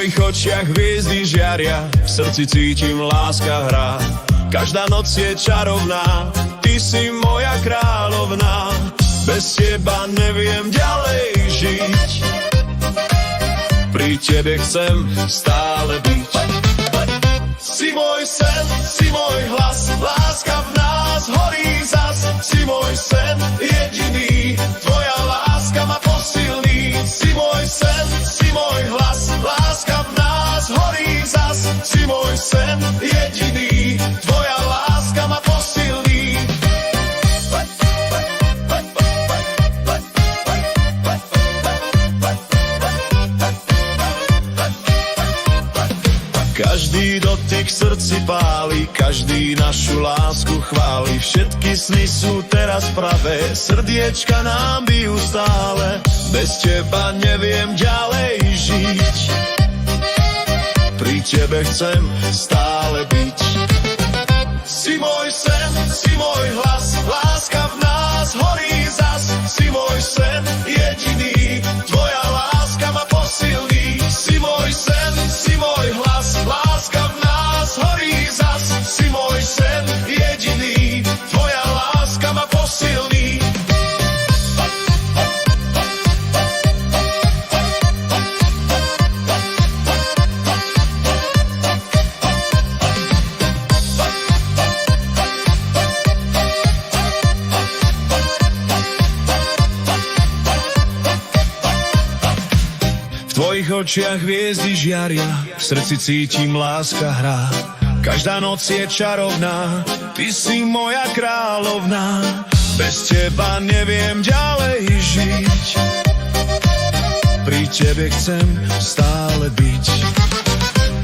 tvojich očiach hviezdy žiaria, v srdci cítim láska hrá. Každá noc je čarovná, ty si moja kráľovná. Bez teba neviem ďalej žiť, pri tebe chcem stále byť. Si môj sen, si môj hlas, láska v nás horí zas. Si môj sen jediný, tvoja láska ma posilní. Si môj sen, si môj hlas, láska v nás horí zas. Si môj sen jediný, tvoja láska ma posilní. Každý dotyk srdci páli, každý našu lásku chváli. Všetky sny sú teraz pravé, srdiečka nám bijú stále. Bez teba neviem ďalej žiť, pri tebe chcem stále byť. Si môj sen, si môj hlas, láska v nás horí zas. Si môj sen jediný, tvoja láska ma posilní. Si môj sen, si môj hlas, láska v nás horí zas. Si môj sen jediný, tvoja láska ma posilní. V tvojich očiach hviezdy žiaria, v srdci cítim láska hrá. Každá noc je čarovná, ty si moja kráľovná. Bez teba neviem ďalej žiť, pri tebe chcem stále byť.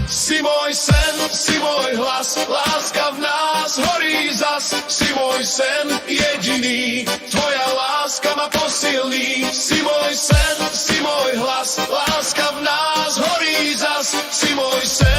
Si môj sen, si môj hlas, láska v nás horí zas. Si môj sen jediný, tvoja láska ma posilní. Si môj sen, si môj hlas, láska v nás horí zas. Si môj sen